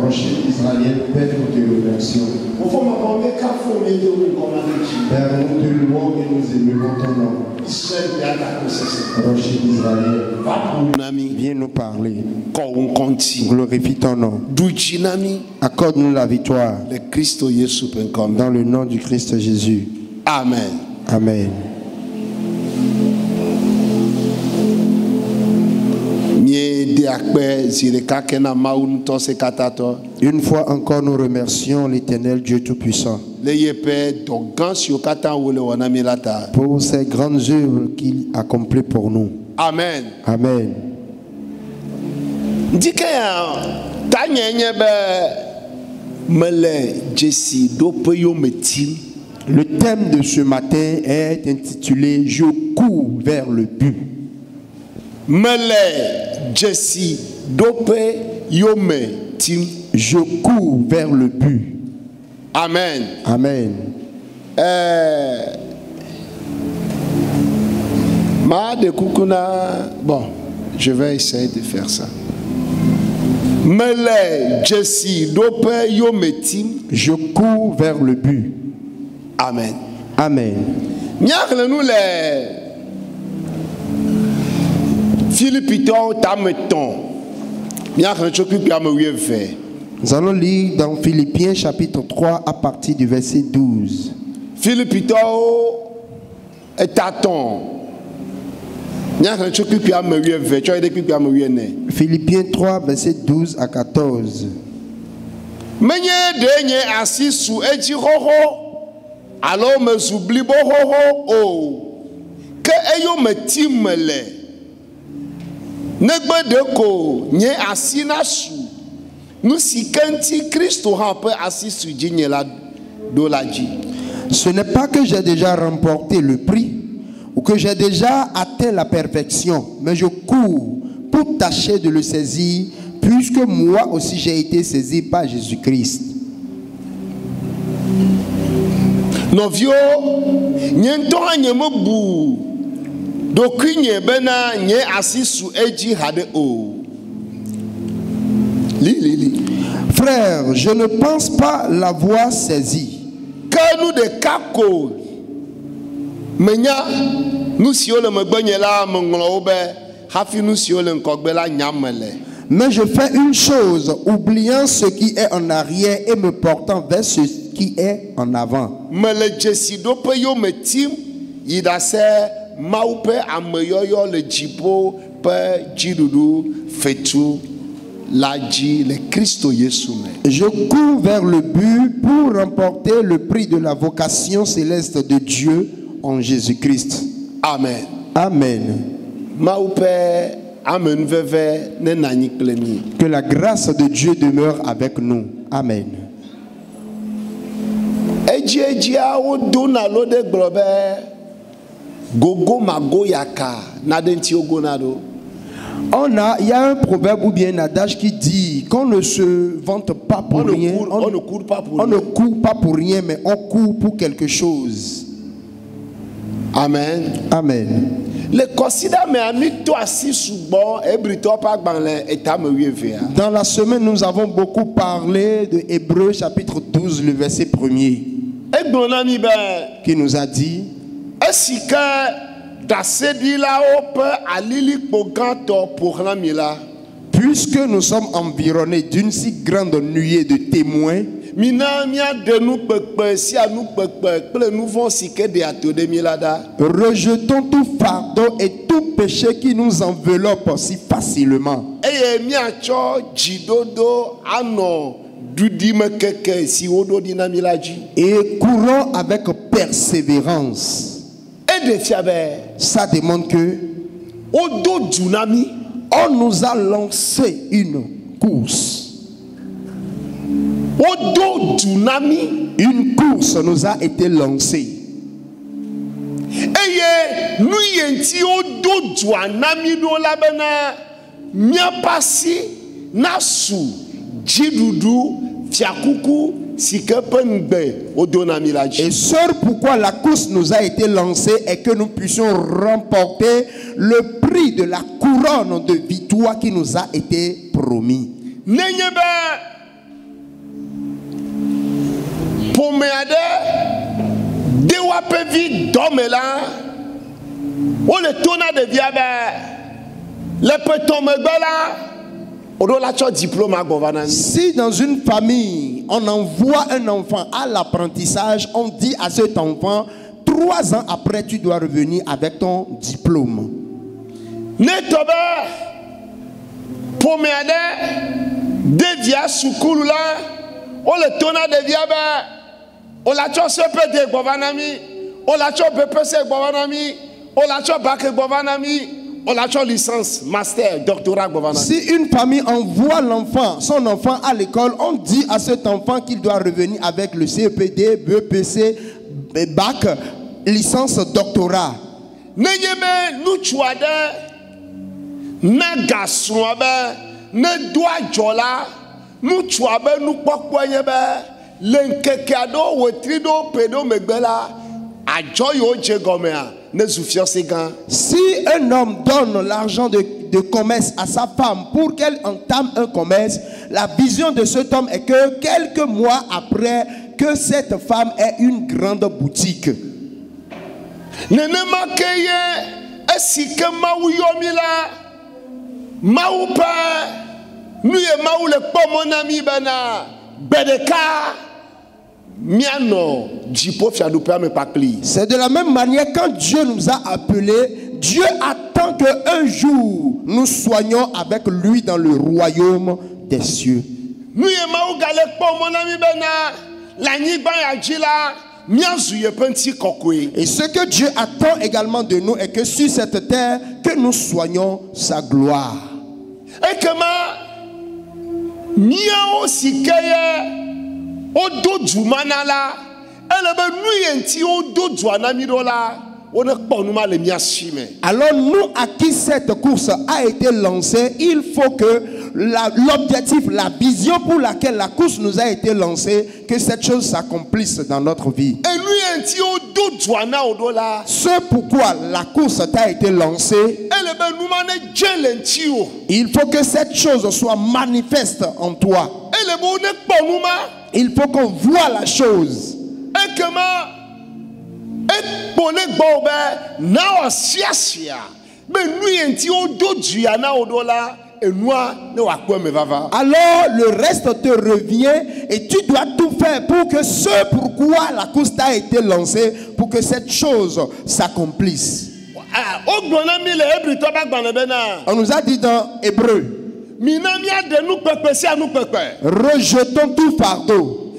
Rocher israélien, Père, nous te remercions. Père, nous te louons et nous émeuvons ton nom. Rocher israélien, viens nous parler. Glorifie ton nom. Accorde-nous la victoire. Dans le nom du Christ Jésus. Amen. Amen. Une fois encore, nous remercions l'Éternel Dieu Tout-Puissant pour ces grandes œuvres qu'il accomplit pour nous. Amen. Amen. Le thème de ce matin est intitulé « Je cours vers le but ». Je cours vers le but. Amen. Amen. Bon, je vais essayer de faire ça. Je cours vers le but. Amen. Amen. Nous les Philippiens tameton. Nous allons lire dans Philippiens chapitre 3 à partir du verset 12. Philippiens taton. Philippiens 3 verset 12 à 14. Alors me soubli bo ho ho o que eyo me timele negbe de ko nye asina su nous si kanti Christo ha pe asisu jinye la do la ji. Ce n'est pas que j'ai déjà remporté le prix ou que j'ai déjà atteint la perfection, mais je cours pour tâcher de le saisir, puisque moi aussi j'ai été saisi par Jésus-Christ. Novio nyento anyemo bu dokunye bena nye asisu eji hade o. Li. Frère, je ne pense pas l'avoir saisi. Que nous de kako menya nous si ole megbenye la menglo obe hafi nous si ole nkogbe la nyamele. Mais je fais une chose, oubliant ce qui est en arrière et me portant vers ce qui est en avant. Je cours vers le but pour remporter le prix de la vocation céleste de Dieu en Jésus-Christ. Amen. Amen. Que la grâce de Dieu demeure avec nous. Amen. Il y a un proverbe ou bien un adage qui dit qu'on ne se vante pas pour rien. On ne court pas pour rien, mais on court pour quelque chose. Amen. Amen. Dans la semaine, nous avons beaucoup parlé de Hébreux chapitre 12, le verset 1er, qui nous a dit puisque nous sommes environnés d'une si grande nuée de témoins, rejetons tout fardeau et tout péché qui nous enveloppe si facilement. Et courons avec persévérance. Ça demande que on nous a lancé une course. Une course nous a été lancée. Et seul pourquoi la course nous a été lancée est que nous puissions remporter le prix de la couronne de victoire qui nous a été promis. Nenye be pomeade dewa pevi domela o le tona de viabe le petome bela odo la cho diplôme à gouvernement. Si dans une famille on envoie un enfant à l'apprentissage, on dit à cet enfant 3 ans après tu dois revenir avec ton diplôme. Ne tobe pomeade devia sukulu la o le tona de viabe o la cho CPD gouvernement o la cho BPC gouvernement o la cho bac gouvernement o la cho licence master doctorat gouvernement. Si une famille envoie son enfant à l'école, on dit à cet enfant qu'il doit revenir avec le CPD, BPC, bac, licence doctorat. Nenyeme nuchuade na gaswabe ne doa jola nuchuabe nu pokpoyebe lenkekado wetrido pedo megbela ajoyo jegomea ne soufiance gan. Si un homme donne l'argent de commerce à sa femme pour qu'elle entame un commerce, la vision de cet homme est que quelques mois après que cette femme ait une grande boutique. Nenema keye esike mawu yomila mawu pa nuye mawu le pomonami bana bedeka miano jipo fiadupa me pakli. C'est de la même manière quand Dieu nous a appelés, Dieu attend qu'un jour nous soyons avec lui dans le royaume des cieux. Nuye mawu gale pomonami bana la nyiba ya jila. Et ce que Dieu attend également de nous est que sur cette terre, que nous soignons sa gloire. Et que miao sikeye odo jumanala elebe nuyenti odo juanamirola. Alors nous à qui cette course a été lancée, il faut que l'objectif, la vision pour laquelle la course nous a été lancée, que cette chose s'accomplisse dans notre vie. Ce pourquoi la course t'a été lancée, il faut que cette chose soit manifeste en toi. Il faut qu'on voit la chose. Alors le reste te revient et tu dois tout faire pour que ce pourquoi la course t'a été lancée, pour que cette chose s'accomplisse. On nous a dit dans Hébreu, rejetons tout fardeau.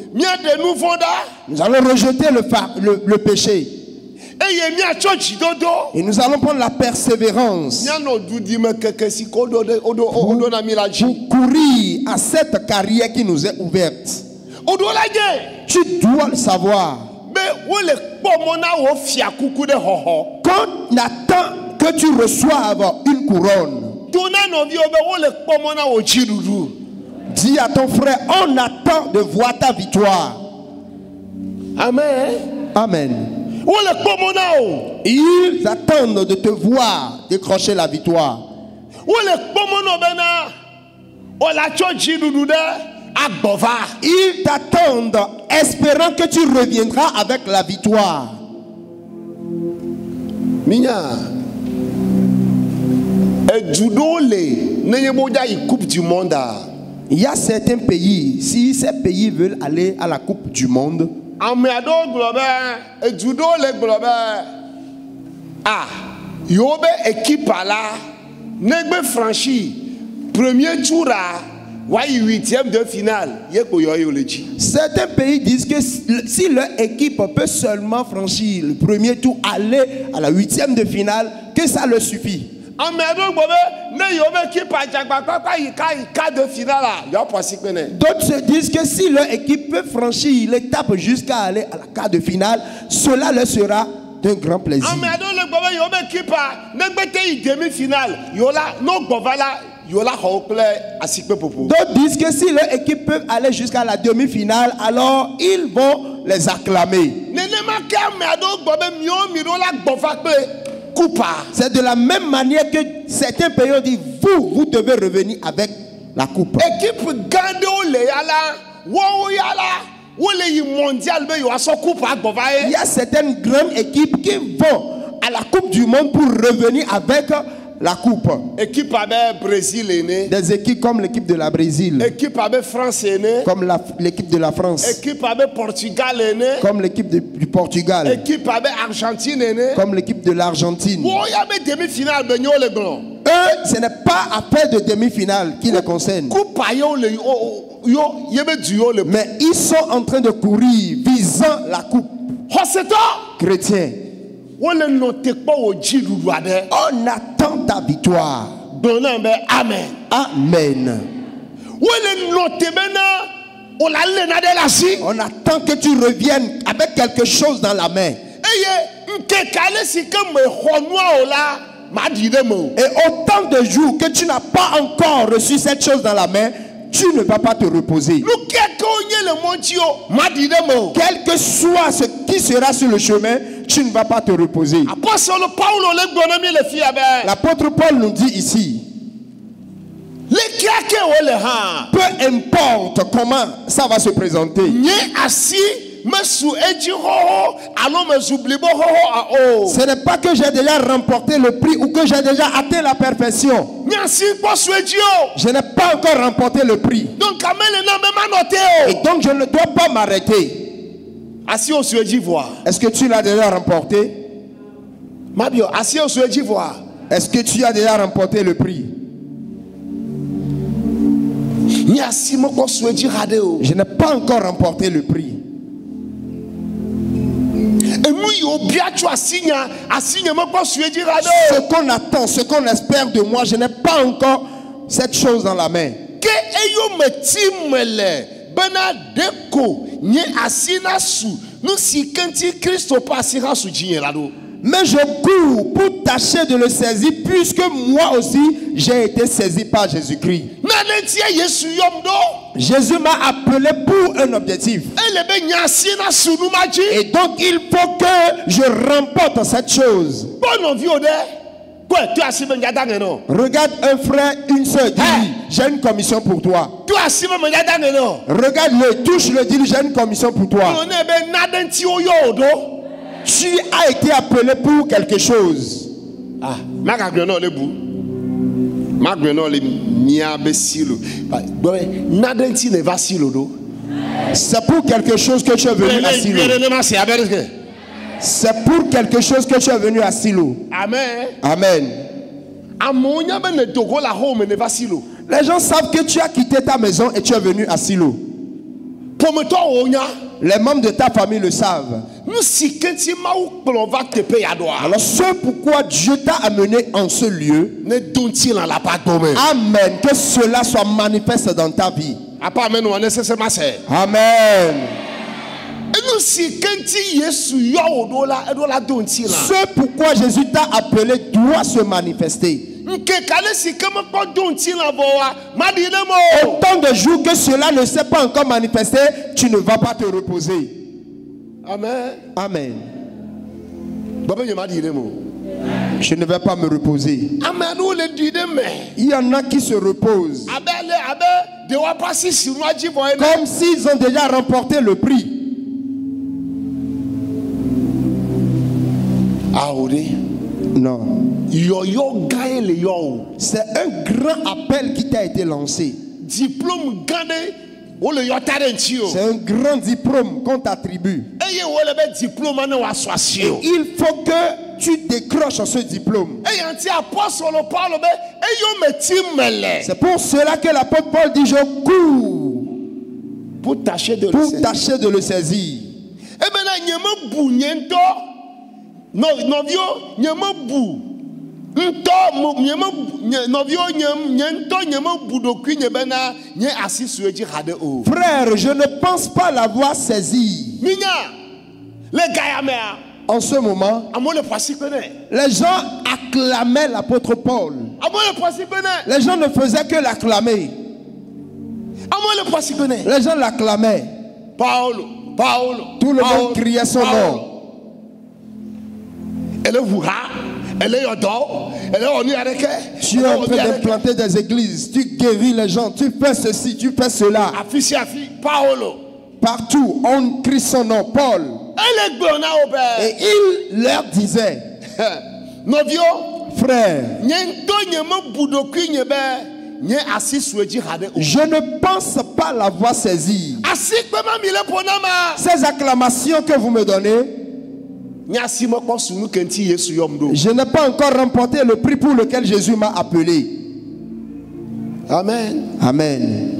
Nous allons rejeter le péché. Et nous allons prendre la persévérance pour courir à cette carrière qui nous est ouverte. Tu dois le savoir. Quand on attend que tu reçoives une couronne, dis à ton frère, on attend de voir ta victoire. Amen. Amen. Ils attendent de te voir décrocher la victoire. Ils t'attendent espérant que tu reviendras avec la victoire. Minya, coupe du monde. Il y a certains pays, si ces pays veulent aller à la Coupe du Monde, yobe équipe là, negbe franchi premier tour à 8e de finale. Certains pays disent que si leur équipe peut seulement franchir le premier tour, aller à la 8e de finale, que ça leur suffit. D'autres se disent que si leur équipe peut franchir l'étape jusqu'à aller à la quart de finale, cela leur sera d'un grand plaisir. D'autres disent que si leur équipe peut aller jusqu'à la demi-finale, alors ils vont les acclamer. coupe. C'est de la même manière que certains pays ont dit, vous devez revenir avec la coupe. Équipe gande ole yala, wo yala, wo le mondial be yo aso coupe agbovaye. Il y a certaines grandes équipes qui vont à la Coupe du Monde pour revenir avec la coupe. Équipe avec Brésil aîné. Des équipes comme l'équipe de la Brésil. Équipe avec France aîné. Comme l'équipe de la France. Équipe avec Portugal aîné. Comme l'équipe du Portugal. Équipe avec Argentine aîné. Comme l'équipe de l'Argentine. Bon, il y a des demi-finales de le blanc. Eux, ce n'est pas affaire de demi-finale qui les concerne. Mais ils sont en train de courir visant la coupe. Chrétiens, on attend ta victoire. Amen. Amen. On attend que tu reviennes avec quelque chose dans la main. Et autant de jours que tu n'as pas encore reçu cette chose dans la main, tu ne vas pas te reposer. Quel que soit ce qui sera sur le chemin, tu ne vas pas te reposer. L'apôtre Paul nous dit ici, peu importe comment ça va se présenter, ce n'est pas que j'ai déjà remporté le prix ou que j'ai déjà atteint la perfection. Je n'ai pas encore remporté le prix. Et donc je ne dois pas m'arrêter. Est-ce que tu l'as déjà remporté? Est-ce que tu as déjà remporté le prix? Je n'ai pas encore remporté le prix. Ce qu'on attend, ce qu'on espère de moi, je n'ai pas encore cette chose dans la main. Mais je cours pour tâcher de le saisir, puisque moi aussi j'ai été saisi par Jésus-Christ. Jésus m'a appelé pour un objectif. Et donc il faut que je remporte cette chose. Regarde un frère, une soeur, dis-lui, j'ai une commission pour toi. Regarde-le, touche-le, dis-lui, j'ai une commission pour toi. Tu as été appelé pour quelque chose. C'est pour quelque chose que tu es venu à Silo. C'est pour quelque chose que tu es venu à Silo. Amen. Amen. Les gens savent que tu as quitté ta maison et tu es venu à Silo. Les membres de ta famille le savent. Alors c'est pourquoi Dieu t'a amené en ce lieu. Amen. Que cela soit manifeste dans ta vie. Amen. Ce pourquoi Jésus t'a appelé doit se manifester. Autant de jours que cela ne s'est pas encore manifesté, tu ne vas pas te reposer. Amen. Amen. Je ne vais pas me reposer. Il y en a qui se reposent comme s'ils ont déjà remporté le prix. Non. C'est un grand appel qui t'a été lancé. C'est un grand diplôme qu'on t'attribue. Et il faut que tu décroches ce diplôme. C'est pour cela que l'apôtre Paul dit, je cours pour tâcher de le saisir. Frère, je ne pense pas l'avoir saisi. En ce moment, les gens acclamaient l'apôtre Paul. Les gens ne faisaient que l'acclamer. Les gens l'acclamaient. Tout le monde criait son nom. Tu es en train d'implanter des églises, tu guéris les gens, tu fais ceci, tu fais cela. Partout, on crie son nom, Paul. Et il leur disait, frère, je ne pense pas l'avoir saisi. Ces acclamations que vous me donnez, je n'ai pas encore remporté le prix pour lequel Jésus m'a appelé. Amen. Amen.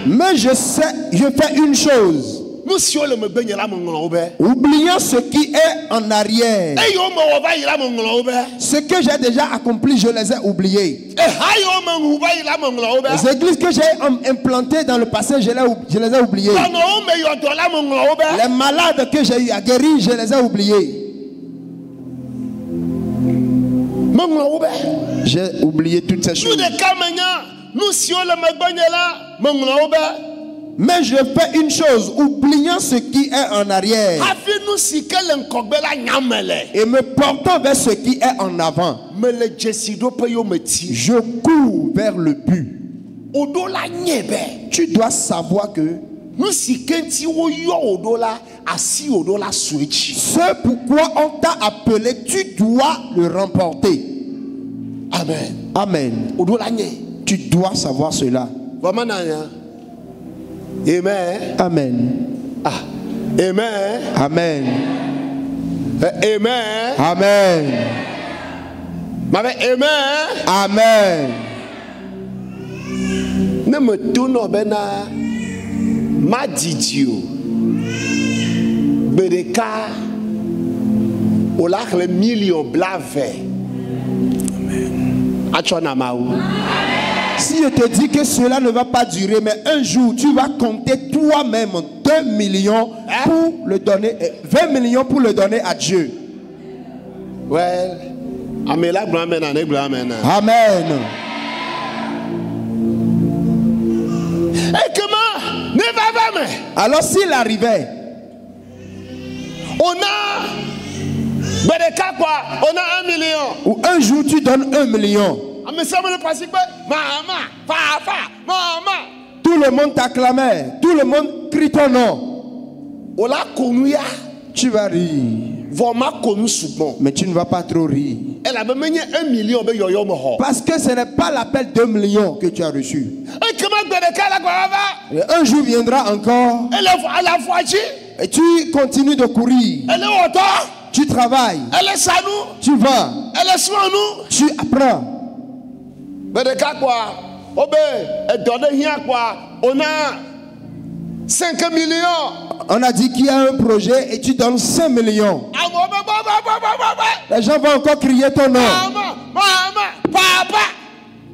Mais je sais, je fais une chose. Oubliant ce qui est en arrière. Ce que j'ai déjà accompli, je les ai oubliés. Les églises que j'ai implantées dans le passé, je les ai oubliées. Les malades que j'ai eu à guérir, je les ai oubliés. J'ai oublié toutes ces choses. Mais je fais une chose, oubliant ce qui est en arrière et me portant vers ce qui est en avant, je cours vers le but. Tu dois savoir que ce pourquoi on t'a appelé, tu dois le remporter. Amen. Amen. Tu dois savoir cela. Amen. Amen. Ah. Amen. Amen. Amen. Amen. Amen. Amen. Ne me tourne bena ma didio bereka olak le million blave. Amen. Achona maou. Si je te dis que cela ne va pas durer, mais un jour tu vas compter toi-même 2 millions pour le donner, 20 millions pour le donner à Dieu. Well, amen. Amen. Et comment ne va pas. Alors s'il arrivait, on a 1 million. Ou un jour tu donnes 1 million. Tout le monde t'acclamait, tout le monde crie ton nom. Tu vas rire, mais tu ne vas pas trop rire. Parce que ce n'est pas l'appel 2 millions que tu as reçu. Et un jour viendra encore et tu continues de courir. Tu travailles, tu vas, tu apprends. On a 5 millions. On a dit qu'il y a un projet et tu donnes 5 millions. Les gens vont encore crier ton nom.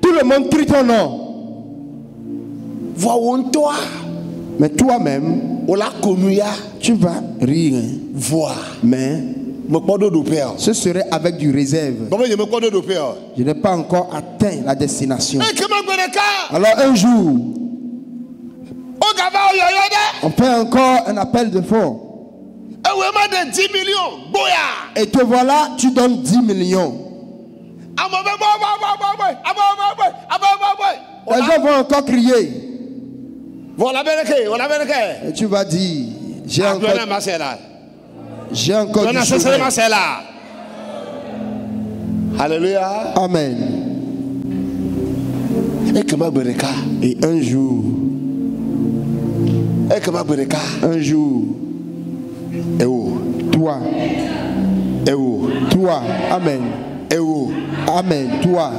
Tout le monde crie ton nom. Mais toi-même, tu vas rire. Mais ce serait avec du réserve. Je n'ai pas encore atteint la destination. Alors un jour, on fait encore un appel de fonds. Et te voilà, tu donnes 10 millions. Les gens vont encore crier. Et tu vas dire, j'ai encore du chemin. Alléluia. Amen. Et un jour, toi, amen, amen, toi,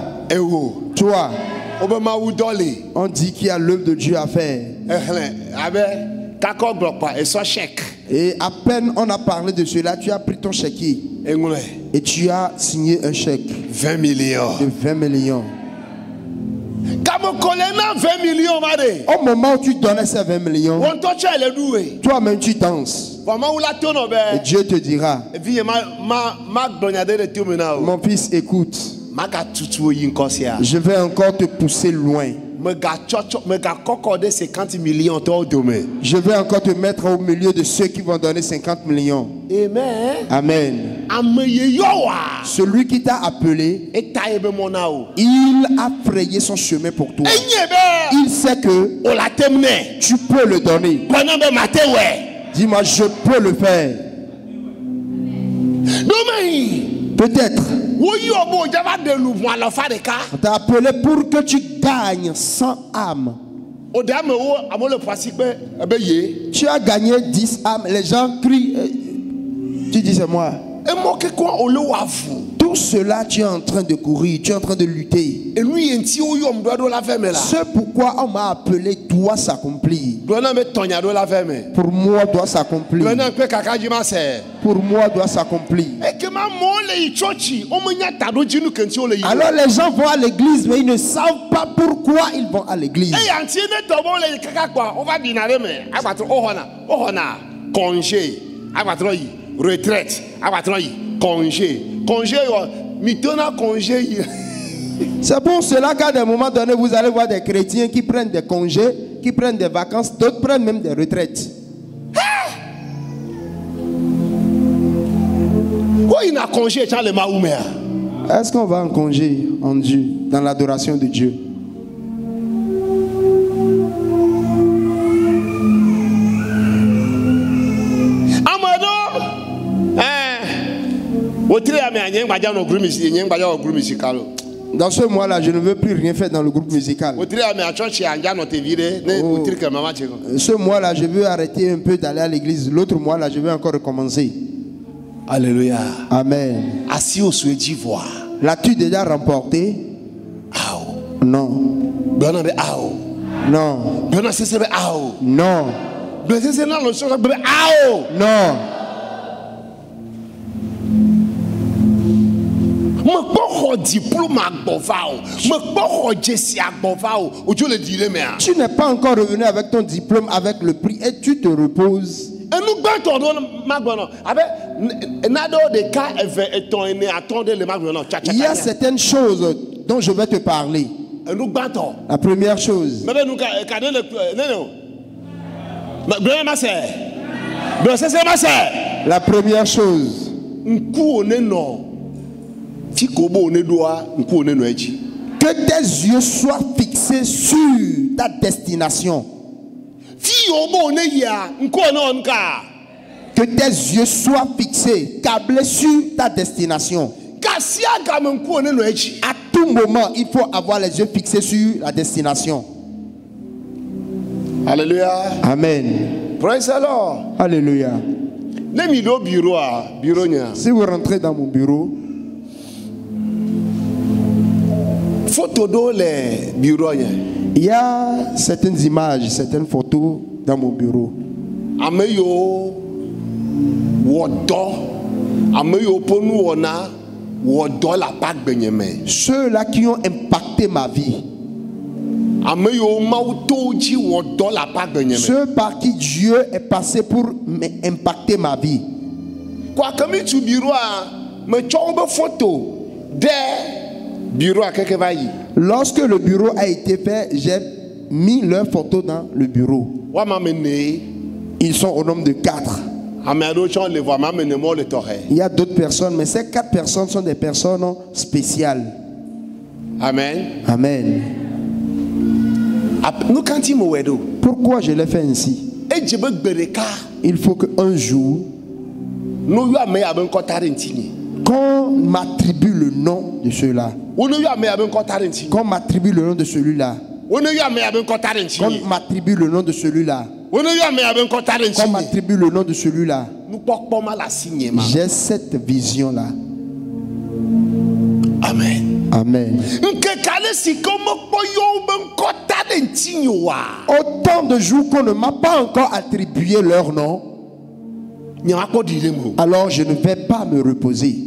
on dit qu'il y a l'œuvre de Dieu à faire. Et à peine on a parlé de cela, tu as pris ton chéquier et tu as signé un chèque 20 millions. de 20 millions. 20 millions. Au moment où tu donnais ces 20 millions, toi-même tu danses. Et Dieu te dira, mon fils, écoute, je vais encore te pousser loin. m'accorder 50 millions au domaine. Je vais encore te mettre au milieu de ceux qui vont donner 50 millions. Amen. Amen. Celui qui t'a appelé, il a frayé son chemin pour toi. Il sait que tu peux le donner. Dis-moi, je peux le faire. Peut-être. On t'a appelé pour que tu gagnes 100 âmes. Tu as gagné 10 âmes. Les gens crient. Tu dis c'est moi. Tout cela, tu es en train de courir, tu es en train de lutter. Ce pourquoi on m'a appelé doit s'accomplir. Pour moi, doit s'accomplir. Pour moi, doit s'accomplir. Alors les gens vont à l'église, mais ils ne savent pas pourquoi ils vont à l'église. Congé, retraite, congé, congé. C'est pour cela qu'à des moments donnés, vous allez voir des chrétiens qui prennent des congés, qui prennent des vacances, d'autres prennent même des retraites. Est-ce qu'on va en congé en Dieu, dans l'adoration de Dieu? Dans ce mois-là, je ne veux plus rien faire dans le groupe musical. Ce mois-là, je veux arrêter un peu d'aller à l'église. L'autre mois-là, je veux encore recommencer. Alléluia. Amen. L'as-tu déjà remporté? Non. Non. Non. Non. Non. Tu n'es pas encore revenu avec ton diplôme, avec le prix, et tu te reposes. Il y a certaines choses dont je vais te parler. La première chose. La première chose. Que tes yeux soient fixés sur ta destination. Que tes yeux soient fixés, câblés sur ta destination. À tout moment, il faut avoir les yeux fixés sur la destination. Alléluia. Amen. Praise the Lord. Alléluia. Si vous rentrez dans mon bureau, il y a certaines images, certaines photos dans mon bureau. Ceux-là qui ont impacté ma vie. Ceux par qui Dieu est passé pour impacter ma vie. Lorsque le bureau a été fait, j'ai mis leurs photos dans le bureau. Ils sont au nombre de 4. Il y a d'autres personnes, mais ces 4 personnes sont des personnes spéciales. Amen. Amen. Pourquoi je l'ai fait ainsi? Il faut qu'un jour, qu'on m'attribue le nom de ceux-là. Qu'on m'attribue le nom de celui-là. Qu'on m'attribue le nom de celui-là. Qu'on m'attribue le nom de celui-là. J'ai cette vision-là. Amen. Amen. Autant de jours qu'on ne m'a pas encore attribué leur nom, alors je ne vais pas me reposer.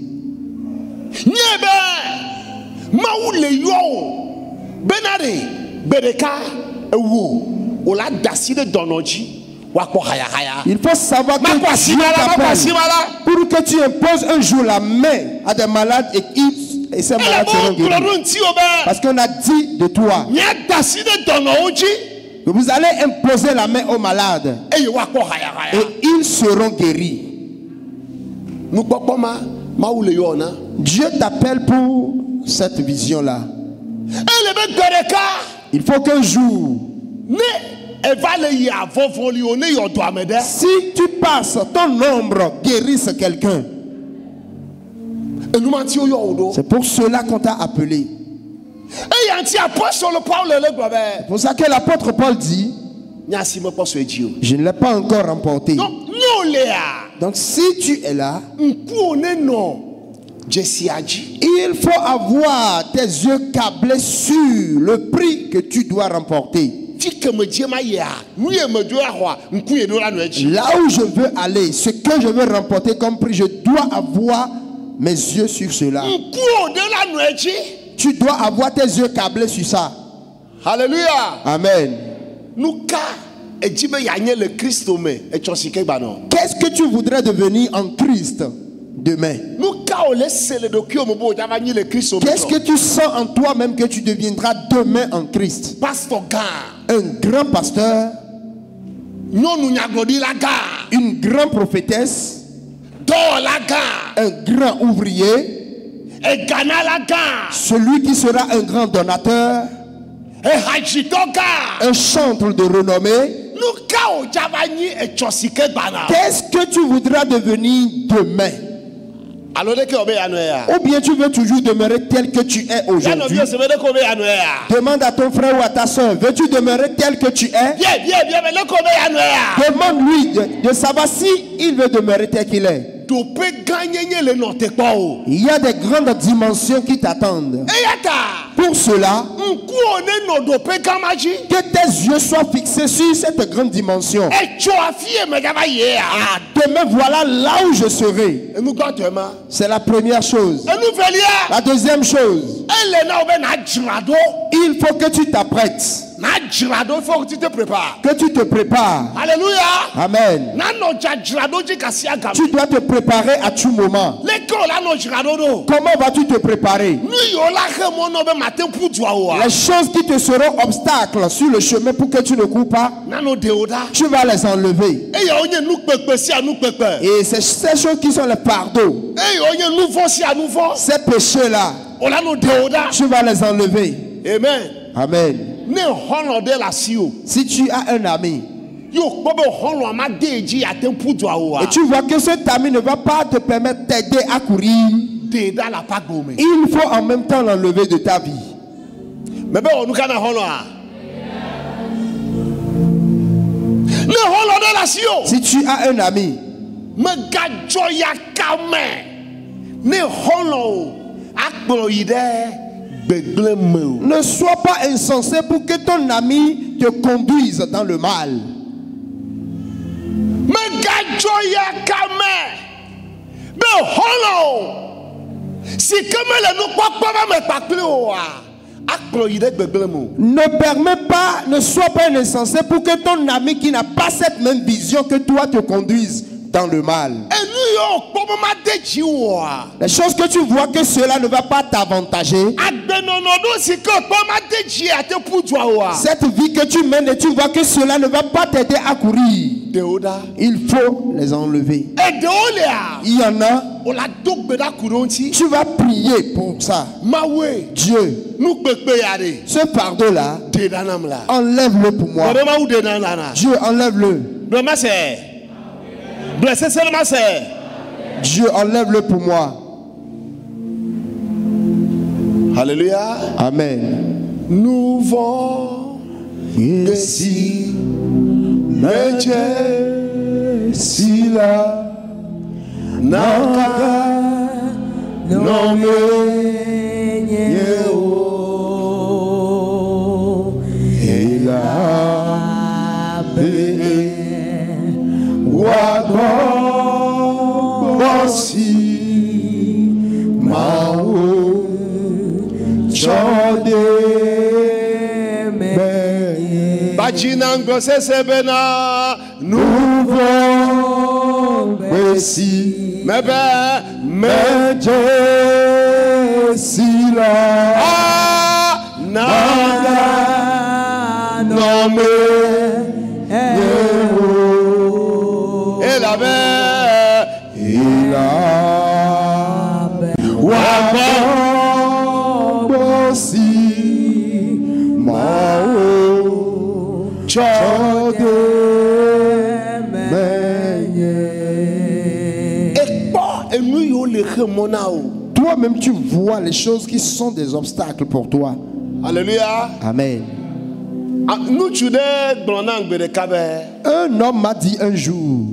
Il faut savoir que Dieu t'appelle pour que tu imposes un jour la main à des malades et et ces malades seront guéris. Parce qu'on a dit de toi que vous allez imposer la main aux malades et ils seront guéris. Dieu t'appelle pour cette vision-là. Il faut qu'un jour, si tu passes, ton ombre guérisse quelqu'un. C'est pour cela qu'on t'a appelé. C'est pour ça que l'apôtre Paul dit, je ne l'ai pas encore remporté. Donc si tu es là, il faut avoir tes yeux câblés sur le prix que tu dois remporter. Là où je veux aller, ce que je veux remporter comme prix, je dois avoir mes yeux sur cela. Tu dois avoir tes yeux câblés sur ça. Alléluia. Amen. Qu'est-ce que tu voudrais devenir en Christ demain? Qu'est-ce que tu sens en toi-même que tu deviendras demain en Christ? Un grand pasteur, une grande prophétesse, un grand ouvrier, celui qui sera un grand donateur, un chantre de renommée. Qu'est-ce que tu voudras devenir demain? Ou bien tu veux toujours demeurer tel que tu es aujourd'hui? Demande à ton frère ou à ta soeur, veux-tu demeurer tel que tu es? Demande-lui de savoir si il veut demeurer tel qu'il est. Il y a des grandes dimensions qui t'attendent. Pour cela, que tes yeux soient fixés sur cette grande dimension. Demain, voilà là où je serai. C'est la première chose. La deuxième chose, il faut que tu t'apprêtes. Que tu te prépares. Alléluia. Amen. Tu dois te préparer à tout moment. Comment vas-tu te préparer? Les choses qui te seront obstacles sur le chemin pour que tu ne cours pas, tu vas les enlever. Et c'est ces choses qui sont les fardeaux, ces péchés-là, tu vas les enlever. Amen. Amen. Si tu as un ami et tu vois que cet ami ne va pas te permettre d'aider à courir, il faut en même temps l'enlever de ta vie. Si tu as un ami, ne sois pas insensé pour que ton ami te conduise dans le mal. Ne permets pas, ne sois pas insensé pour que ton ami qui n'a pas cette même vision que toi te conduise dans le mal. Les choses que tu vois que cela ne va pas t'avantager, cette vie que tu mènes et tu vois que cela ne va pas t'aider à courir, il faut les enlever. Il y en a, tu vas prier pour ça. Dieu, ce fardeau-là, enlève-le pour moi. Dieu, enlève-le. Dieu, enlève-le pour moi. Alléluia. Amen. Nous vont ici, mais si là, naka, non et là, Bosi Mao Chode Bajinango Sesebena Nouveau Bosi Mebe Meje Sila Nada Nome Et la mer Ila Wabosi Mao Chode Toi-même tu vois les choses qui sont des obstacles pour toi. Alléluia. Amen. Un homme m'a dit un jour,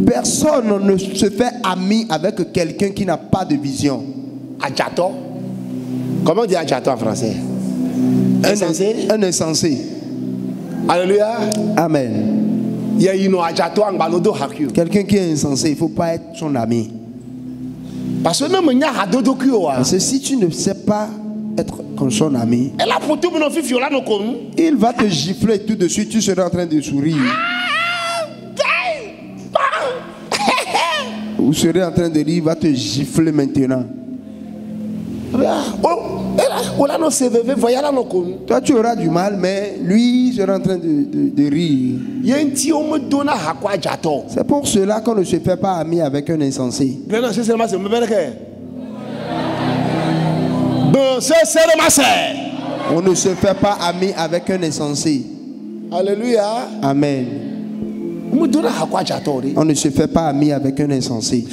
personne ne se fait ami avec quelqu'un qui n'a pas de vision. Adjato. Comment on dit adjato en français? Insensé. Un insensé. Alléluia. Amen. Quelqu'un qui est insensé, il ne faut pas être son ami. Parce que si tu ne sais pas être comme son ami, il va te gifler tout de suite, tu seras en train de sourire. Vous serez en train de rire, il va te gifler maintenant. Toi tu auras du mal, mais lui sera en train de rire. C'est pour cela qu'on ne se fait pas ami avec un insensé. On ne se fait pas ami avec un insensé. Alléluia. Amen. On ne se fait pas ami avec un insensé.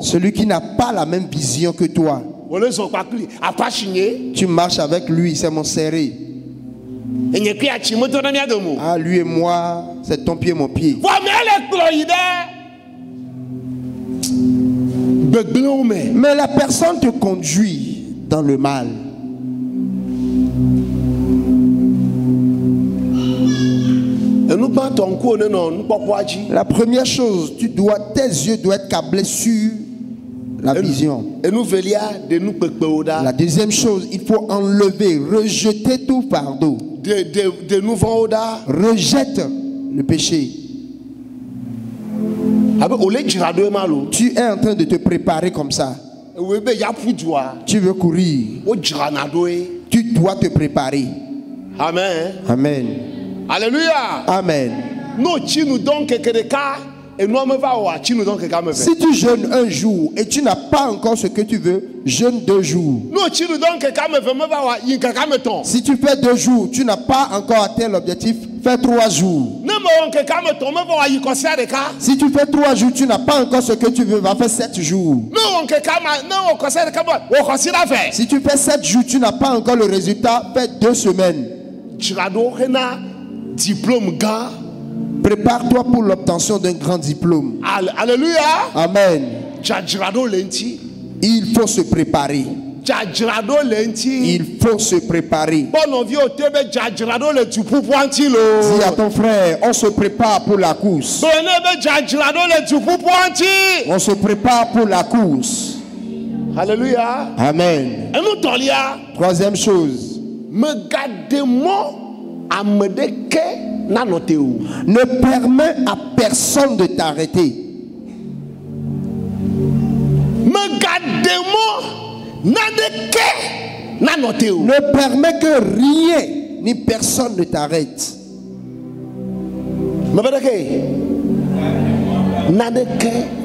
Celui qui n'a pas la même vision que toi. Tu marches avec lui, c'est mon serré. Ah, lui et moi, c'est ton pied, mon pied. Mais la personne te conduit dans le mal. La première chose, tes yeux doivent être câblés sur la vision. La deuxième chose, il faut enlever, rejeter tout fardeau. Rejette le péché. Tu es en train de te préparer comme ça. Tu veux courir. Tu dois te préparer. Amen. Amen. Alléluia. Amen. Si tu jeûnes un jour et tu n'as pas encore ce que tu veux, jeûne 2 jours. Si tu fais 2 jours, tu n'as pas encore atteint l'objectif, fais 3 jours. Si tu fais 3 jours, tu n'as pas encore ce que tu veux, va faire 7 jours. Si tu fais 7 jours, tu n'as pas encore le résultat, fais 2 semaines. Diplôme gars. Prépare-toi pour l'obtention d'un grand diplôme. Alléluia. Amen. Il faut se préparer. Il faut se préparer. Dis à ton frère, on se prépare pour la course. On se prépare pour la course. Alléluia. Amen. Troisième chose. Ne permets à personne de t'arrêter. Ne permets que rien ni personne ne t'arrête.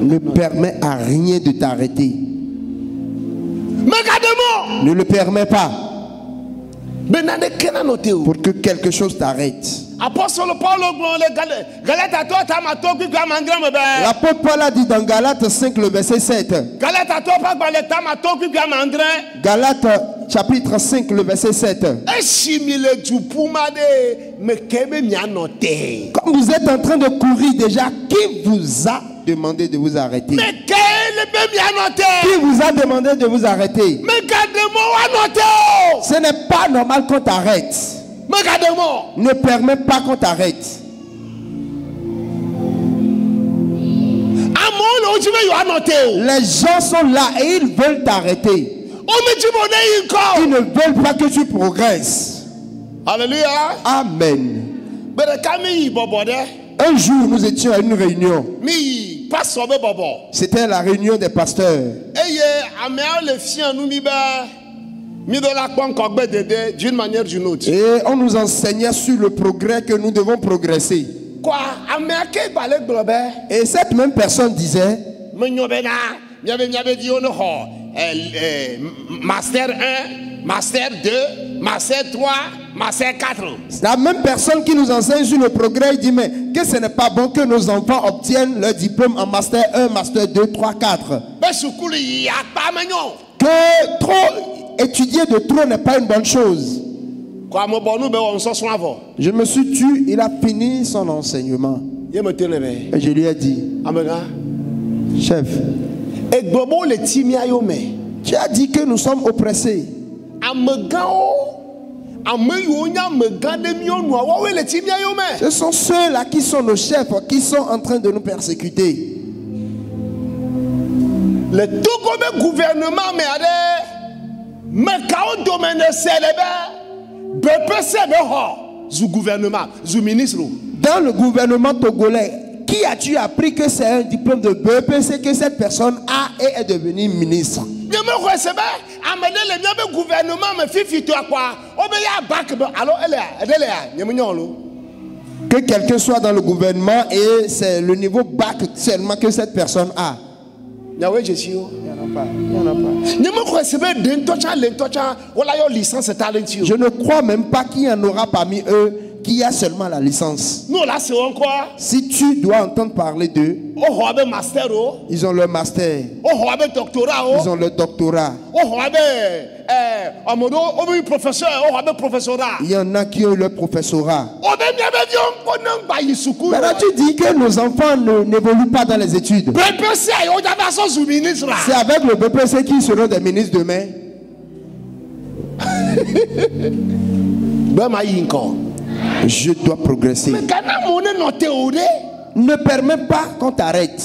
Ne permets à rien de t'arrêter. Ne le permets pas. Pour que quelque chose t'arrête. L'apôtre Paul a dit dans Galates 5 le verset 7. Galates chapitre 5 le verset 7. Comme vous êtes en train de courir déjà, qui vous a demandé de vous arrêter? Qui vous a demandé de vous arrêter? Ce n'est pas normal qu'on t'arrête. Ne permets pas qu'on t'arrête. Les gens sont là et ils veulent t'arrêter. Ils ne veulent pas que tu progresses. Alléluia. Amen. Un jour, nous étions à une réunion. C'était la réunion des pasteurs. D'une manière ou d'une autre. Et on nous enseignait sur le progrès que nous devons progresser. Et cette même personne disait, Master 1, Master 2, Master 3, Master 4. La même personne qui nous enseigne sur le progrès, il dit mais que ce n'est pas bon que nos enfants obtiennent leur diplôme en Master 1, Master 2, 3, 4. Que trop étudier de trop n'est pas une bonne chose. Je me suis tué, il a fini son enseignement. Et je lui ai dit, chef, tu as dit que nous sommes oppressés. Ce sont ceux-là qui sont nos chefs, qui sont en train de nous persécuter. Le tout gouvernement dans le gouvernement togolais, qui a-tu appris que c'est un diplôme de BEPC que cette personne a et est devenue ministre? Que quelqu'un soit dans le gouvernement et c'est le niveau bac seulement que cette personne a. Il n'y en a pas. Je ne crois même pas qu'il y en aura parmi eux qui a seulement la licence. Si tu dois entendre parler d'eux, ils ont leur master, ils ont leur doctorat. Il y en a qui ont leur professorat. Maintenant tu dis que nos enfants n'évoluent pas dans les études. C'est avec le BPC qu'ils seront des ministres demain. Je dois progresser. Ne permets pas qu'on t'arrête.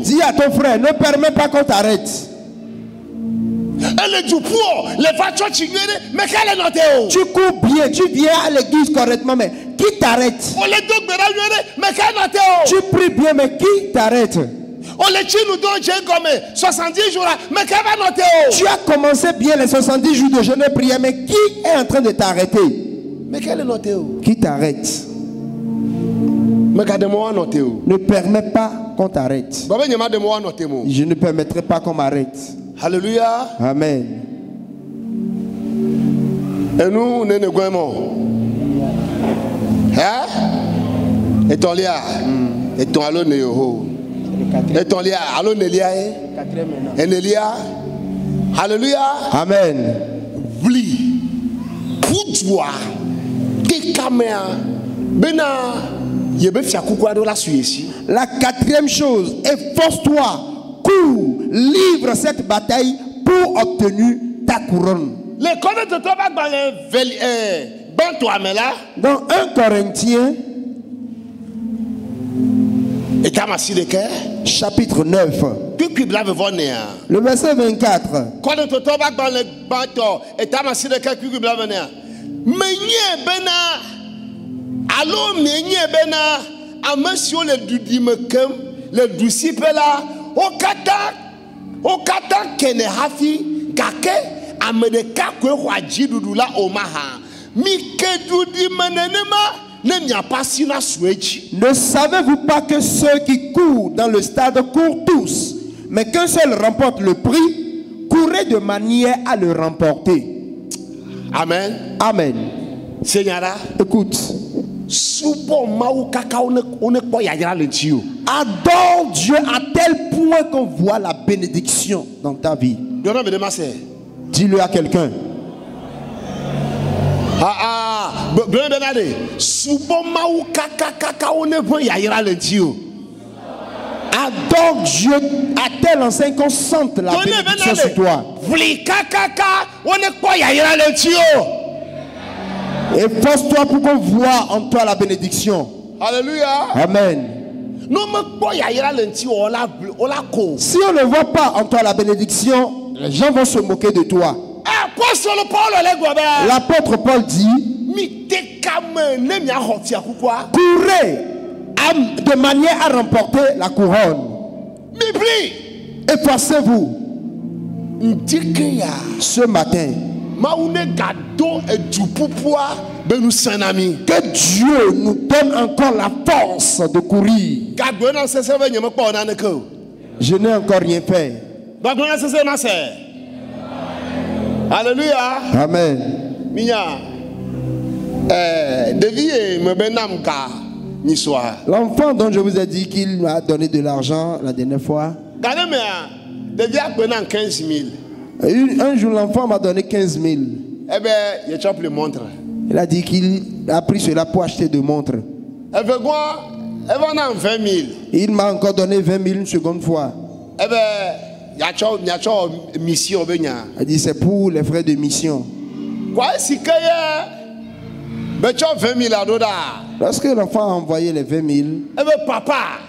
Dis à ton frère, ne permets pas qu'on t'arrête. Tu cours bien, tu viens à l'église correctement, mais qui t'arrête? Tu pries bien, mais qui t'arrête? Tu as commencé bien les 70 jours de jeûne et prière, mais qui est en train de t'arrêter? Qui t'arrête? Ne permets pas qu'on t'arrête. Je ne permettrai pas qu'on m'arrête. Alléluia. Amen. Et nous, nous et ton lia, et ton allo néo. Et ton lia, allo nélia, et nélia. Alléluia. Amen. Vli, pour toi, que caméra, bena, yebe fiakoukwa do la suéci. La quatrième chose, efforce-toi, cours, livre cette bataille pour obtenir ta couronne. Le code de toi dans 1 Corinthiens, chapitre 9, le verset 24. Ne savez-vous pas que ceux qui courent dans le stade courent tous, mais qu'un seul remporte le prix? Courez de manière à le remporter. Amen. Amen. Seigneur, écoute. Adore Dieu à tel point qu'on voit la bénédiction dans ta vie. Dis-le à quelqu'un. Adore Dieu à tel enseigne qu'on sente la bénédiction sur toi. Efforce-toi pour qu'on voit en toi la bénédiction. Alléluia. Amen. Si on ne voit pas en toi la bénédiction, les gens vont se moquer de toi. L'apôtre Paul dit, Courez de manière à remporter la couronne. Efforcez-vous. Ce matin, que Dieu nous donne encore la force de courir. Je n'ai encore rien fait. Alléluia. Amen. L'enfant dont je vous ai dit qu'il m'a donné de l'argent la dernière fois, un jour l'enfant m'a donné 15 000. Il a dit qu'il a pris cela pour acheter de montres. Il m'a encore donné 20 000 une seconde fois. Il a dit c'est pour les frais de mission. Lorsque l'enfant a envoyé les 20 000,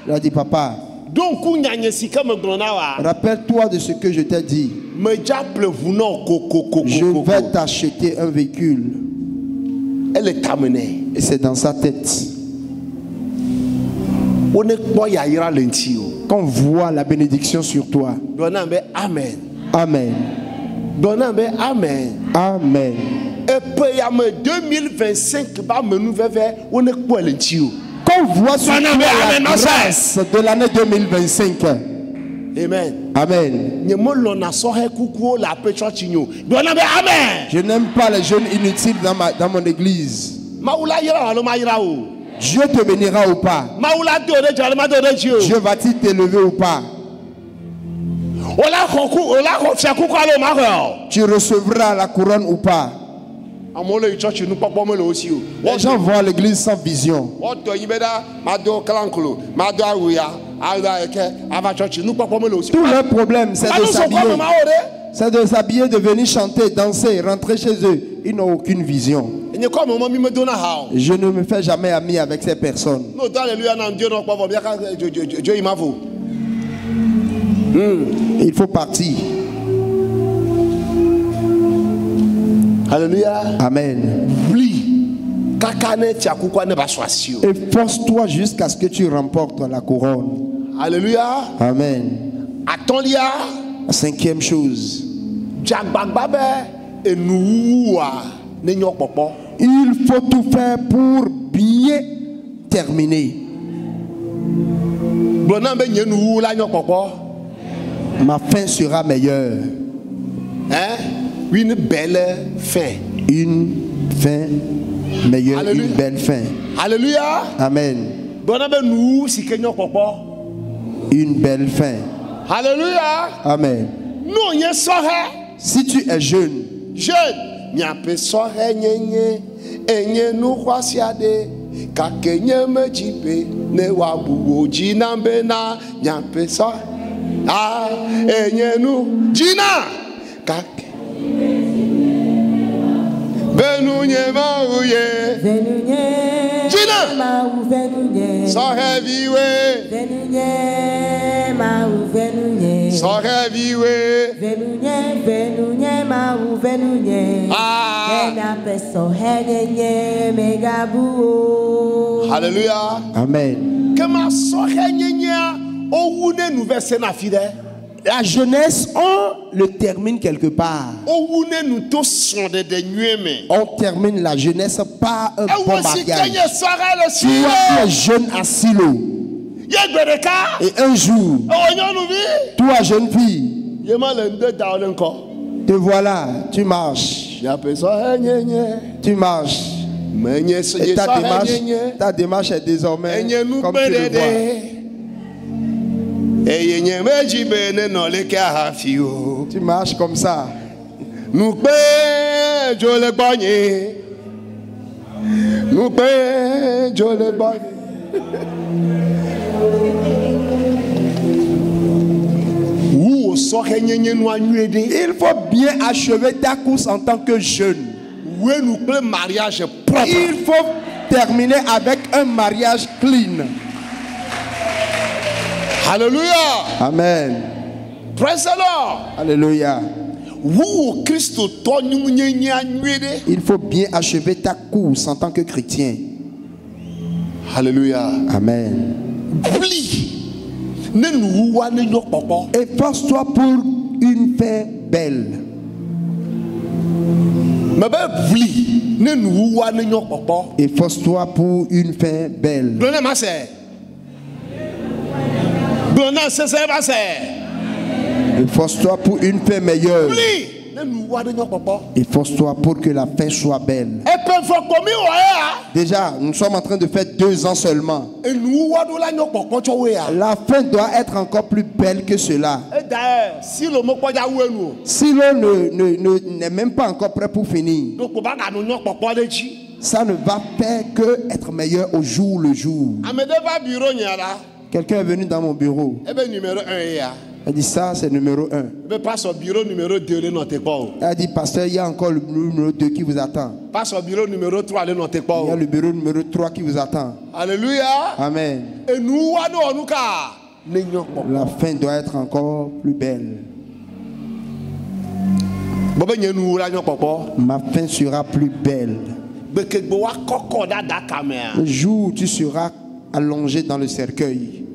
il a dit papa, rappelle-toi de ce que je t'ai dit. Je vais t'acheter un véhicule. Et c'est dans sa tête. Qu'on voit la bénédiction sur toi. Amen. Amen. Amen. Amen. Et puis, il y a 2025 qu'on voit sur toi la grâce de l'année 2025. Amen. Amen. Je n'aime pas les jeunes inutiles dans mon église. Dieu te bénira ou pas? Dieu va-t-il t'élever ou pas? Tu recevras la couronne ou pas? Les gens voient l'église sans vision. Tout leur problème, c'est de s'habiller. C'est de s'habiller, de venir chanter, danser, rentrer chez eux. Ils n'ont aucune vision. Je ne me fais jamais ami avec ces personnes. Il faut partir. Alléluia. Amen. Et force-toi jusqu'à ce que tu remportes la couronne. Alléluia. Amen. La cinquième chose. Il faut tout faire pour bien terminer. Ma fin sera meilleure. Une belle fin. Une fin meilleure. Alléluia. Une belle fin. Alléluia. Amen. Une belle fin. Alléluia. Amen. Si tu es jeune, Alléluia. Amen. La jeunesse, on le termine quelque part. On termine la jeunesse par un bon mariage. Tu es jeune à Silo. Et un jour, toi jeune fille, te voilà, tu marches. Tu marches. Et ta démarche est désormais comme tu le vois. Tu marches comme ça. Il faut bien achever ta course en tant que jeune. Il faut terminer avec un mariage clean. Alléluia. Amen. Praise the Lord. Alléluia. Il faut bien achever ta course en tant que chrétien. Alléluia. Amen. Efforce-toi pour une fin belle. Efforce-toi pour une fin belle. Efforce-toi pour une fin meilleure. Efforce-toi pour que la fin soit belle. Déjà, nous sommes en train de faire 2 ans seulement. La fin doit être encore plus belle que cela. Si l'on n'est même pas encore prêt pour finir, ça ne va faire que être meilleur au jour le jour. Quelqu'un est venu dans mon bureau. Elle dit ça, c'est numéro 1. Elle a dit, pasteur, il y a encore le numéro 2 qui vous attend. Il y a le bureau numéro 3 qui vous attend. Alléluia. Amen. La fin doit être encore plus belle. Ma fin sera plus belle. Le jour où tu seras allongé dans le cercueil,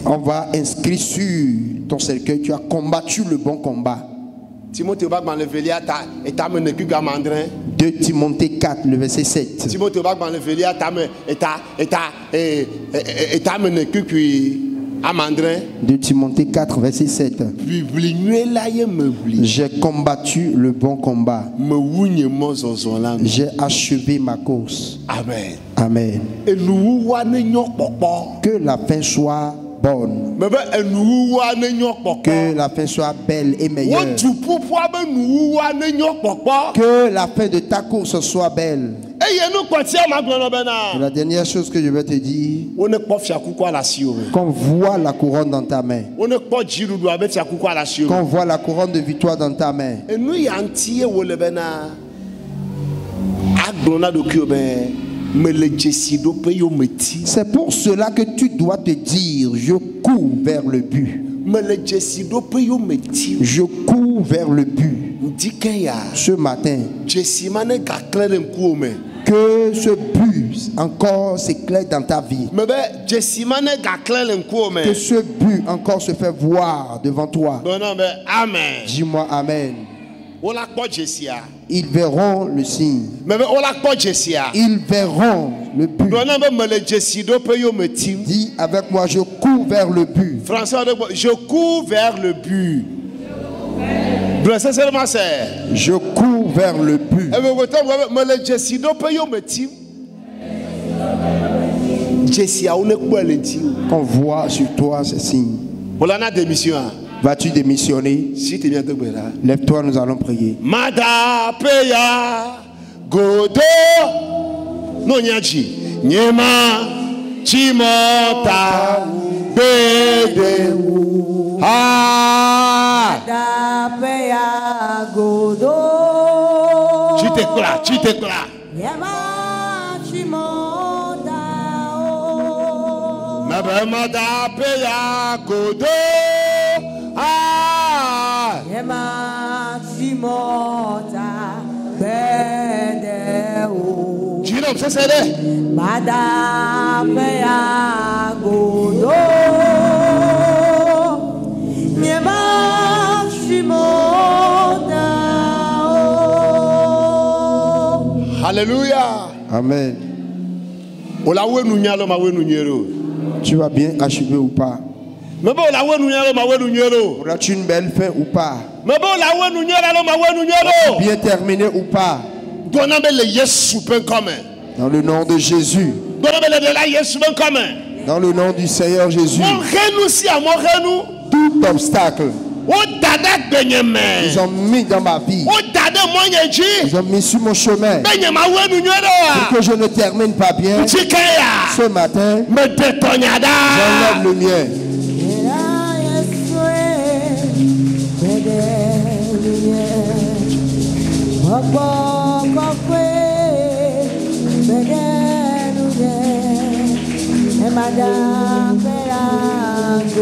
on va inscrire sur ton cercueil, tu as combattu le bon combat. 2 Timothée 4, le verset 7. 2 Timothée 4, verset 7. J'ai combattu le bon combat. J'ai achevé ma course. Amen. Amen. Que la fin soit bonne. Que la fin soit belle et meilleure. Que la fin de ta course soit belle. Et la dernière chose que je vais te dire, qu'on voit la couronne dans ta main. Qu'on voit la couronne de victoire dans ta main. C'est pour cela que tu dois te dire, je cours vers le but. Je cours vers le but. Ce matin, que ce but encore s'éclaire dans ta vie. Que ce but encore se fait voir devant toi. Amen. Dis-moi Amen. Ils verront le signe. Ils verront le but. Dis avec moi, je cours vers le but. Français, je cours vers le but. Je cours vers le but. Qu'on voit sur toi ces signes. Vas-tu démissionner? Si tu viens de là. Lève-toi, nous allons prier. Mada peya godo no nyaji nyema chimota bedewu ah Mada peya godo chitekla nyema chimota o Mada peya godo ah Yema chimota bedewu Jino sesere Mada peya godo Yema chimota o Alléluia. Amen. Tu vas bien achever ou pas? Auras-tu une belle fin ou pas? Bien terminé ou pas? Dans le nom de Jésus. Dans le nom du Seigneur Jésus. Tout obstacle ils ont mis dans ma vie, ils ont mis sur mon chemin pour que je ne termine pas bien. Ce matin, j'enlève le mien.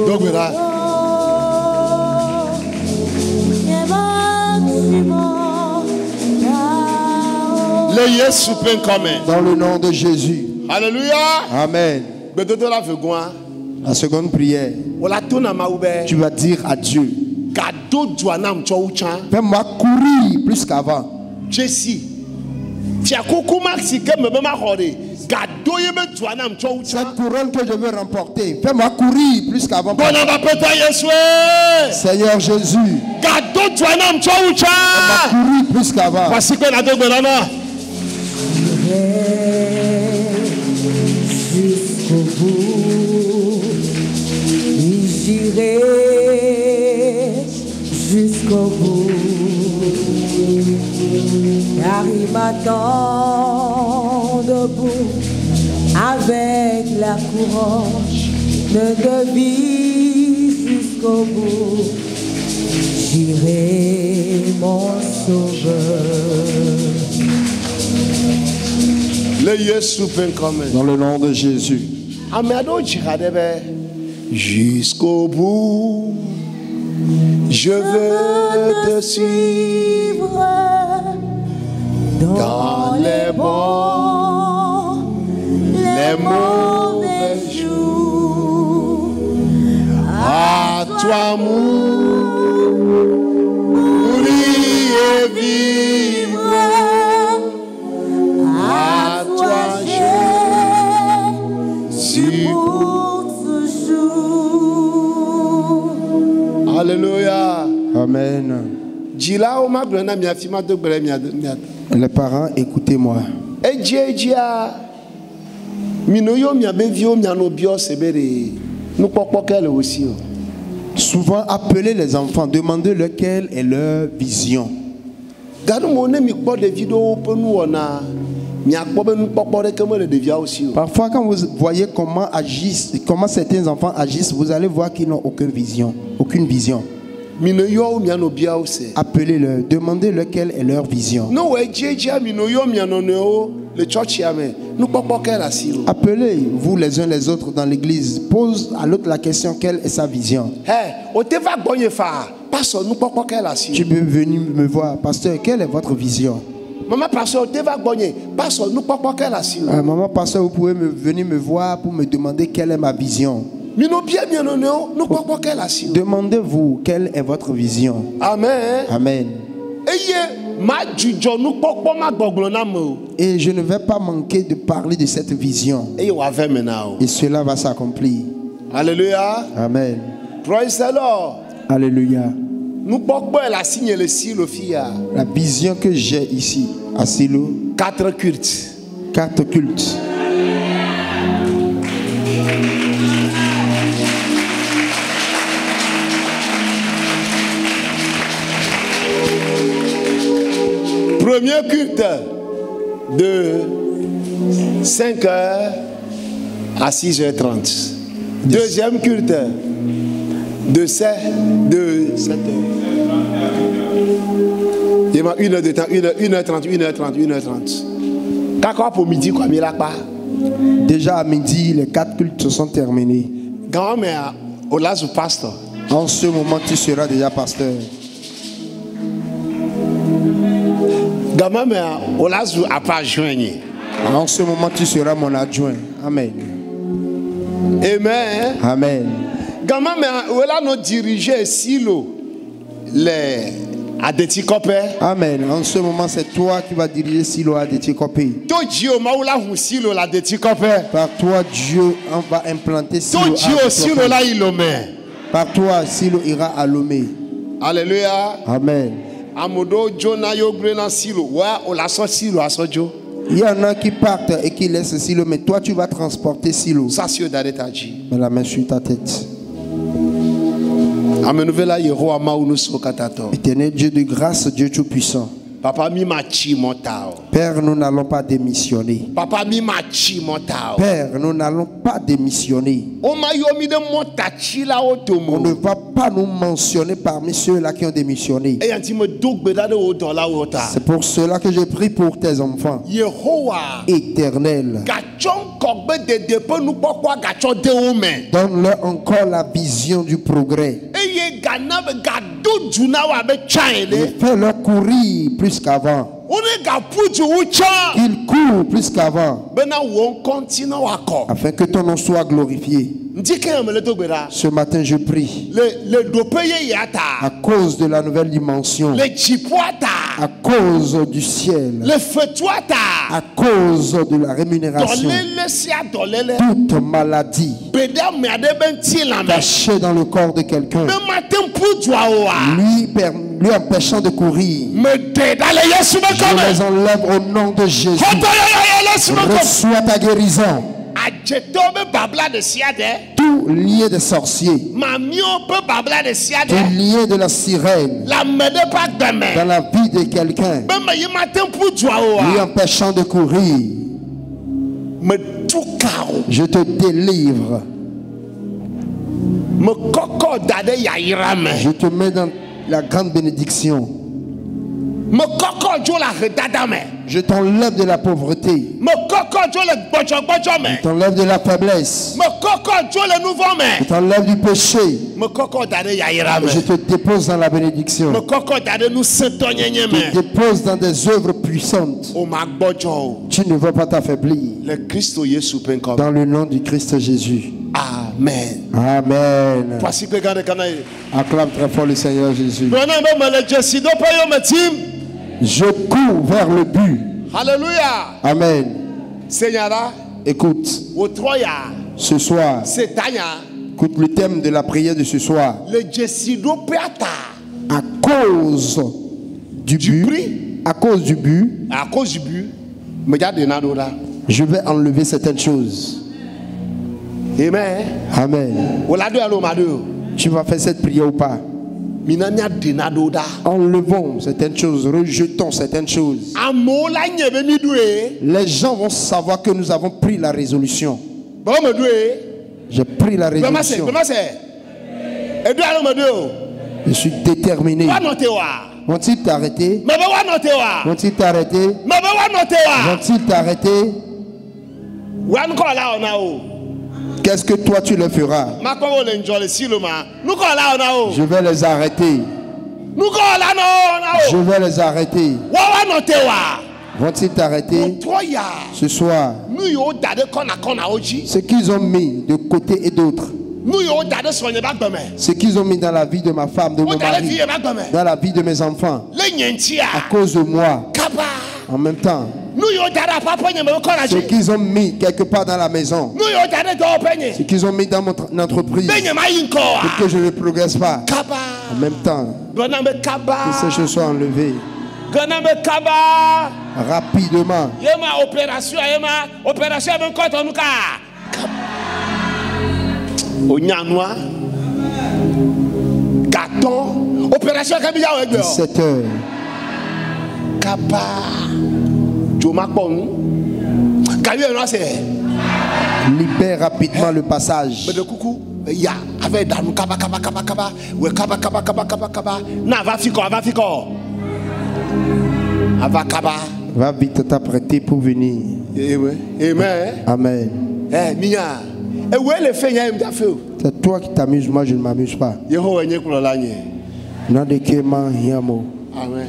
Donc, Le Yesu pen come. Dans le nom de Jésus. Alléluia. Amen. Bedodo la vegoin. La seconde prière, Ola tona maube. tu vas dire à Dieu, Gado douanam chouchan. fais-moi courir plus qu'avant. Jesse. Tia koko maxi ke me ma hore. Gado yebe douanam chouchan. Cette couronne que je veux remporter, fais-moi courir plus qu'avant. Bon on va péter Yesu. Seigneur Jésus, Gado douanam fais-moi chouchan. courir plus qu'avant. Parce que la do benana. Jusqu'au bout, j'irai jusqu'au bout, car il m'attend debout avec la couronne de vie jusqu'au bout. J'irai mon sauveur. Le Yesu pen come. Dans le nom de Jésus. Amado jiradebe. Jusqu'au bout. Je veux te suivre Dans les bons, les mauvais jours, à toi mourir et vivre. à toi j'ai pour toujours. Alléluia. Amen. Jila o ma blona mi afima do gbere mi Les parents, écoutez-moi. ejia mino yo mi abevio mi anobio sebere nu popo kele aussi o. Souvent, appelez les enfants, demandez-leur quelle est leur vision. Gadu mo ne mi kpo de vidéo pe nu wona mi akpo be nu popo de kemo le devia aussi o. Parfois, quand vous voyez comment certains enfants agissent, vous allez voir qu'ils n'ont aucune vision. Aucune vision. Mino yo mi anobia o se. Appelez-leur, demandez-leur quelle est leur vision. No we ejia mino yo mi anoneo le church ya me nu popo kele asi o. Appelez-vous les uns les autres dans l'église. Pose à l'autre la question, quelle est sa vision. Hey, o te va gbonye fa. Pastor nu popo kele asi Tu o. peux venir me voir, pasteur, quelle est votre vision? Maman pastor o te va gbonye. Pastor nu popo kele asi o. Maman, pasteur, vous pouvez venir me voir pour me demander quelle est ma vision. Mino bien mi anoneo nu popo kele asi o. Demandez-vous quelle est votre vision. Amen. Amen. Eye ma jujo nu popo ma gboglo na me o. Et je ne vais pas manquer de parler de cette vision. Eye wa ve me na o. Et cela va s'accomplir. Alléluia. Amen. Praise the Lord. Alléluia. Nous pouvons la signer le silo fia. La vision que j'ai ici, à Silo, 4 cultes. 4 cultes. Premier culte de 5h à 6h30. Deuxième culte de 7h. 1h de temps, 1h30, 1h30, 1h30. D'accord pour midi, quoi, mais là pas. Déjà à midi, les 4 cultes se sont terminés. Grand-mère, au lazo pasteur. En ce moment, tu seras déjà pasteur. Grand-mère, au lazo à pas joindre. En ce moment, tu seras mon adjoint. Amen. Amen. Amen. Grand-mère, où là nous diriger silo les Adetikope. Amen. En ce moment, c'est toi qui vas diriger Silo à Détikopé. To Dieu maula hu silo la Adetikope. Par toi, Dieu va implanter Silo To à Dieu silo Détikopé. la ilome. Par toi, Silo ira à Lomé. Alléluia. Amen. Amodo Jonah yo brena silo. Wa o la so silo asojo. Il y en a qui partent et qui laissent Silo, mais toi, tu vas transporter Silo. Ça c'est d'arrêtaji. Mets la main sur ta tête. Amenuvela Yehowa maunu sokatato. Éternel Dieu de grâce, Dieu Tout-Puissant. Papa mi machi montao. Père, nous n'allons pas démissionner. Papa mi machi montao. Père, nous n'allons pas démissionner. O ma yo mi de montachi la otomo. On ne va pas nous mentionner parmi ceux-là qui ont démissionné. E yanti me dogbeda de o la ota. C'est pour cela que je prie pour tes enfants. Yehowa Éternel, gachon kogbe de depe nous pourquoi gachon de ome. donne-leur encore la vision du progrès. E Eye gana be gado duna wa be chaile. Fais-leur courir plus qu'avant. One ga puju ucha. Qu'ils courent plus qu'avant. Bena won continue wako. Afin que ton nom soit glorifié. Ndike amele dogbera. Ce matin, je prie. Le dopeye yata. À cause de la nouvelle dimension. Le chipoata. À cause du ciel. Le fetuata. À cause de la rémunération. Dolele sia dolele. Toute maladie Beda me ade ben ti la me. cachée dans le corps de quelqu'un. Be matin pujwa oa. Lui empêchant de courir. Me de dale Yesu be Je les enlève au nom de Jésus. Reçois ta guérison. Tout lié des sorciers. Tout lié de la sirène. Dans la vie de quelqu'un. Lui empêchant de courir. Je te délivre. Je te mets dans la grande bénédiction. Je t'enlève de la pauvreté. Je t'enlève de la faiblesse. Je t'enlève du péché. Je te dépose dans la bénédiction. Je te dépose dans des œuvres puissantes. Tu ne vas pas t'affaiblir. Dans le nom du Christ Jésus. Amen. Amen. Acclame très fort le Seigneur Jésus. Je cours vers le but. Alléluia. Amen. Seigneur, écoute. Ce soir, écoute le thème de la prière de ce soir. À cause du but, à cause du but, je vais enlever certaines choses. Amen. Amen. Tu vas faire cette prière ou pas? Enlevons certaines choses, rejetons certaines choses. Les gens vont savoir que nous avons pris la résolution. J'ai pris la résolution. Je suis déterminé. Vont-ils t'arrêter? Vont-ils t'arrêter? Vont-ils t'arrêter? Qu'est-ce que toi tu le feras? Je vais les arrêter. Je vais les arrêter. Vont-ils t'arrêter? Ce soir, ce qu'ils ont mis de côté et d'autre, ce qu'ils ont mis dans la vie de ma femme, de mon mari, dans la vie de mes enfants, à cause de moi, en même temps, ce qu'ils ont mis quelque part dans la maison, ce qu'ils ont mis dans mon entreprise, pour que je ne progresse pas, en même temps, que ces choses soient enlevées rapidement. Opération 17 heures. Libère rapidement le passage. Va vite t'apprêter pour venir. Amen. Amen. C'est toi qui t'amuses, moi je ne m'amuse pas. Amen.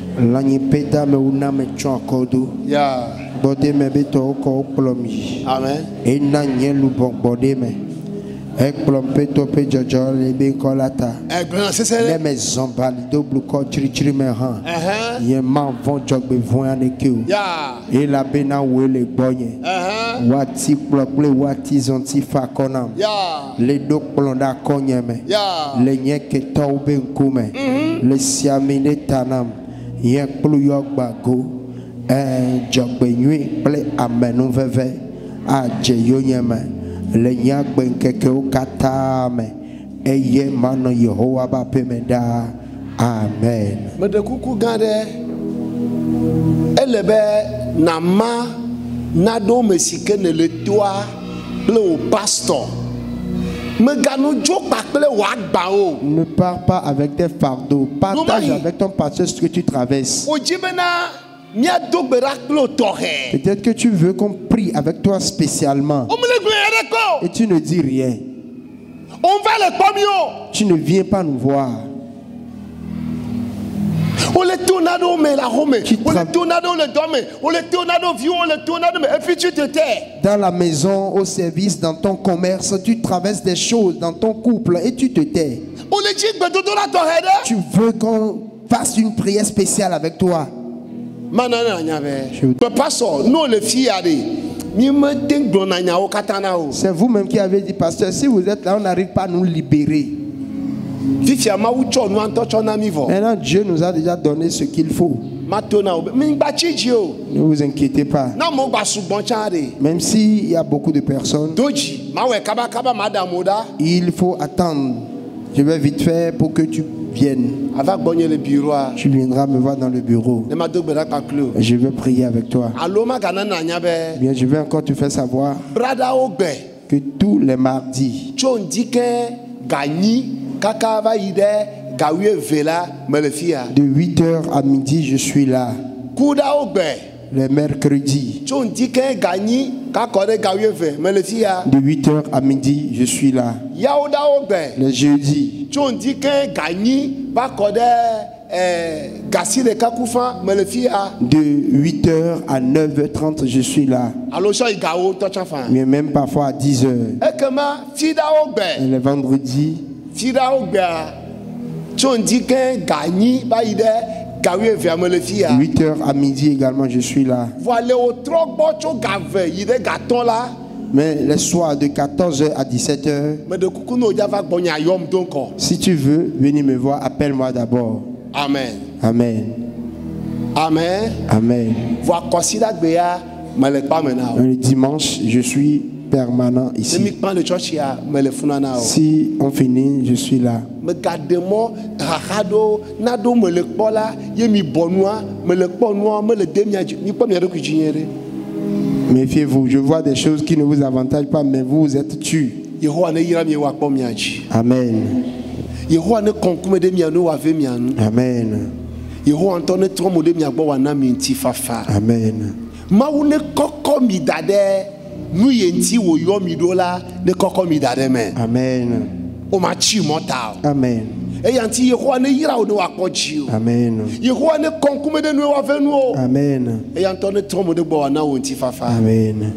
Bode me beto ko plomi. Amen. E na nyelu bode me. Ek plompe to pe jojo le be kolata. Le me zombali double ko chiri me han. Ye man von jogbe von anekeu. E la bena we le bonye. Wati plokle wati zonti fa konam. Le dok plonda konye me. Le nyeke to be nkume. Le siamine tanam. Ye plu yogba go. Jogbenyui ple amenu veve a jeyonyeme le nyagbe nkeke ukata me eye mano Yehowa ba pemeda. Amen. Me de kuku gade elebe nama nado mesike ne le toa ple au pasteur me gano jo pakle wa gba o. Ne pars pas avec tes fardeaux, partage avec ton pasteur ce que tu traverses. Peut-être que tu veux qu'on prie avec toi spécialement et tu ne dis rien. On va le pomio. Tu ne viens pas nous voir. On le tornado mais la Rome. Tu On le tornado le dorme. On le tornado vieux, on le tornado et puis tu te tais. Dans la maison, au service, dans ton commerce, tu traverses des choses dans ton couple et tu te tais. On le dit que dodo la torrede. Tu veux qu'on fasse une prière spéciale avec toi. Manana nyabe. Papa so, nous les filles allez. C'est vous-même qui avez dit, pasteur, si vous êtes là, on n'arrive pas à nous libérer. Maintenant, Dieu nous a déjà donné ce qu'il faut. Ne vous inquiétez pas. Même s'il y a beaucoup de personnes, il faut attendre. Je vais vite faire pour que tu viennes. Tu viendras me voir dans le bureau. Je vais prier avec toi. Bien, je vais encore te faire savoir que tous les mardis, de 8h à midi, je suis là. Le mercredi, de 8h à midi, je suis là. Le jeudi, de 8h à 9h30, je suis là. Mais même parfois à 10h. Et le vendredi, 8h à midi également, je suis là. Mais les soirs de 14h à 17h, si tu veux venir me voir, appelle-moi d'abord. Amen. Amen. Amen. Amen. Le dimanche, je suis permanent ici. Si on finit, je suis là. Méfiez-vous, je vois des choses qui ne vous avantagent pas, mais vous êtes tués. Amen. Amen. Amen. Amen. Amen. Amen. Amen. Amen. Amen.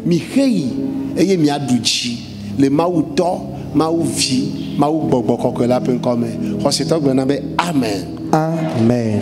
Amen.